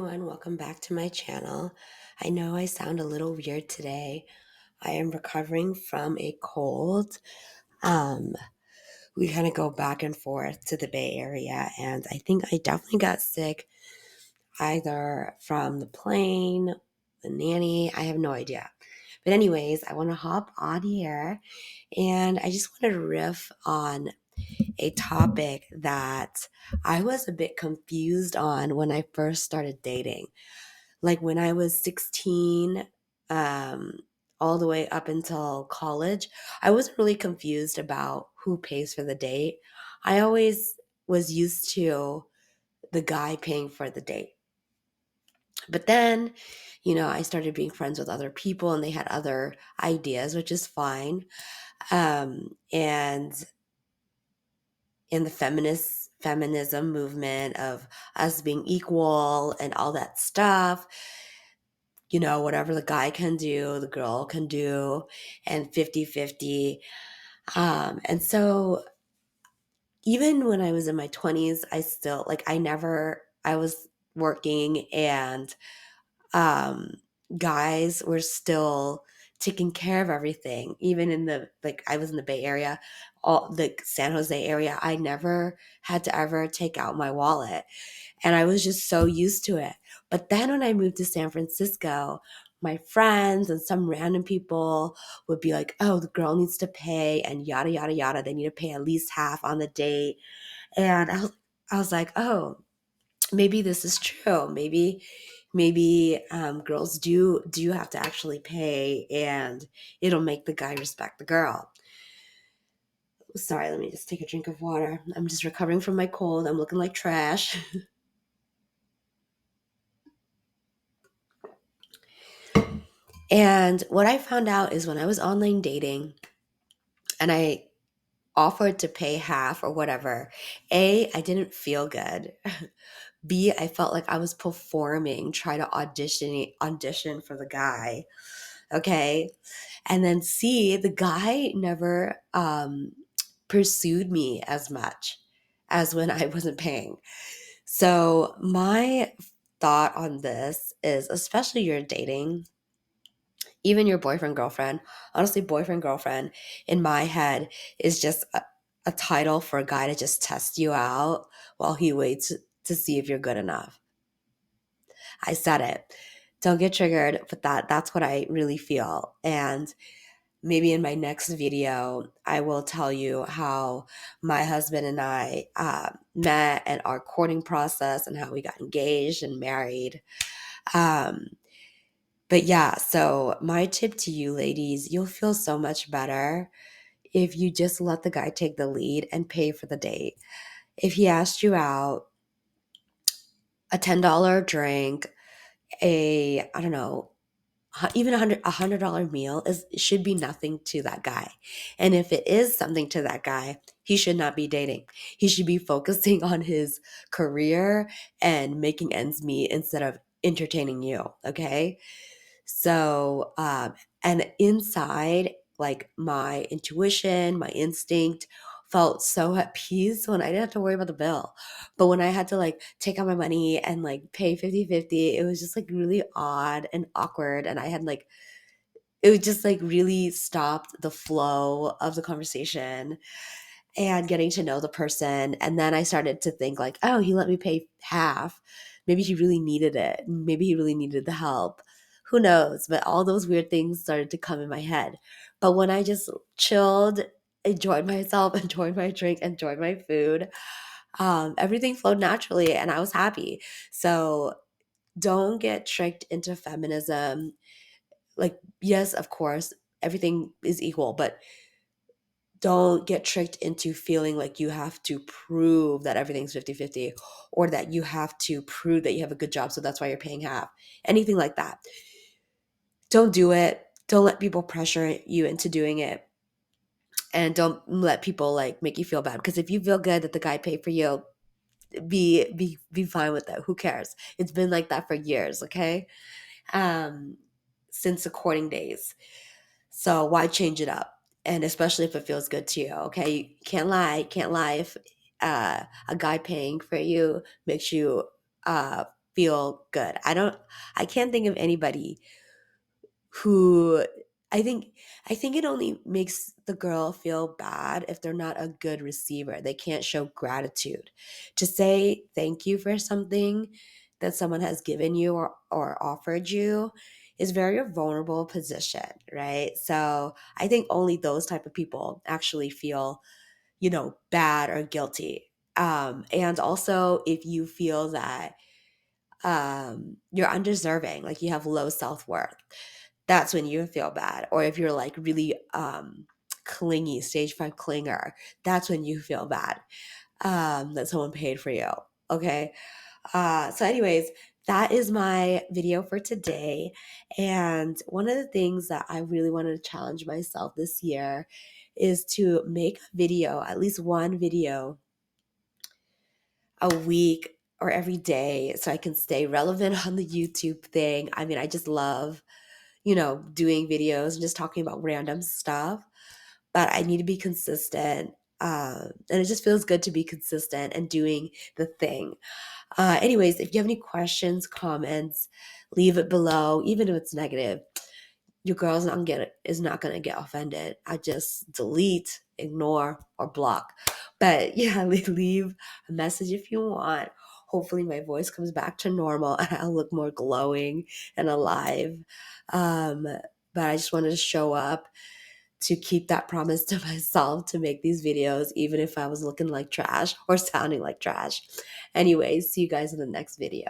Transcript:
Everyone, welcome back to my channel. I know I sound a little weird today. I am recovering from a cold. Um, we kind of go back and forth to the Bay Area, and I think I definitely got sick either from the plane, the nanny. I have no idea. But anyways, I want to hop on here, and I just want to riff on a topic that I was a bit confused on when I first started dating. Like when I was 16, um, all the way up until college, I wasn't really confused about who pays for the date. I always was used to the guy paying for the date. But then, I started being friends with other people and they had other ideas, which is fine. And in the feminism movement of us being equal and all that stuff, whatever the guy can do, the girl can do, and 50-50. And so even when I was in my 20s, I still, I was working and um, guys were still taking care of everything. Even I was in the Bay Area, all the San Jose area, I never had to ever take out my wallet. And I was just so used to it. But then when I moved to San Francisco, my friends and some random people would be like, oh, the girl needs to pay and yada, yada, yada. They need to pay at least half on the date. And I was like, oh, maybe this is true. Maybe girls do have to actually pay and it'll make the guy respect the girl. Sorry, let me just take a drink of water. I'm just recovering from my cold. I'm looking like trash. And what I found out is when I was online dating and I offered to pay half or whatever, A, I didn't feel good. B, I felt like I was performing, trying to audition for the guy. Okay. And then C, the guy never pursued me as much as when I wasn't paying. So my thought on this is, especially you're dating, even your boyfriend, girlfriend, honestly, boyfriend, girlfriend, in my head is just a title for a guy to just test you out while he waits to see if you're good enough. I said it. Don't get triggered, but that's what I really feel. And maybe in my next video, I will tell you how my husband and I met and our courting process and how we got engaged and married. Um, But yeah, so my tip to you ladies, you'll feel so much better if you just let the guy take the lead and pay for the date. If he asked you out, a $10 drink, I don't know, even a $100 meal should be nothing to that guy. And if it is something to that guy, he should not be dating. He should be focusing on his career and making ends meet instead of entertaining you. Okay. So, and inside, like my intuition, my instinct felt so at peace when I didn't have to worry about the bill. But when I had to like take out my money and like pay 50-50, it was just like really odd and awkward. And I had like, it would just like really stopped the flow of the conversation and getting to know the person. And then I started to think like, oh, he let me pay half. Maybe he really needed it. Maybe he really needed the help. Who knows? But all those weird things started to come in my head. But when I just chilled, enjoyed myself, enjoyed my drink, enjoyed my food, everything flowed naturally and I was happy. So don't get tricked into feminism. Like, yes, of course, everything is equal, but don't get tricked into feeling like you have to prove that everything's 50-50, or that you have to prove that you have a good job. So that's why you're paying half. Anything like that. Don't do it. Don't let people pressure you into doing it. And don't let people like make you feel bad. Because if you feel good that the guy paid for you, be fine with it. Who cares? It's been like that for years, okay? Um, since the courting days. So why change it up? And especially if it feels good to you, okay? You can't lie. Can't lie if a guy paying for you makes you feel good. I can't think of anybody who I think I think it only makes the girl feel bad if they're not a good receiver. They can't show gratitude. To say thank you for something that someone has given you or offered you is very a vulnerable position, right? So I think only those type of people actually feel, bad or guilty. And also if you feel that you're undeserving, like you have low self-worth, that's when you feel bad. Or if you're like really clingy, stage 5 clinger, that's when you feel bad that someone paid for you. Okay. So anyways, that is my video for today. And one of the things that I really wanted to challenge myself this year is to make a video, at least one video a week or every day, so I can stay relevant on the YouTube thing. I mean, I just love, doing videos and just talking about random stuff, but I need to be consistent. And it just feels good to be consistent and doing the thing. Anyways, if you have any questions, comments, leave it below, even if it's negative. Your girl's is not gonna get offended. I just delete, ignore, or block. But yeah, leave a message if you want. Hopefully my voice comes back to normal and I'll look more glowing and alive. Um, but I just wanted to show up to keep that promise to myself to make these videos, even if I was looking like trash or sounding like trash. Anyways, see you guys in the next video.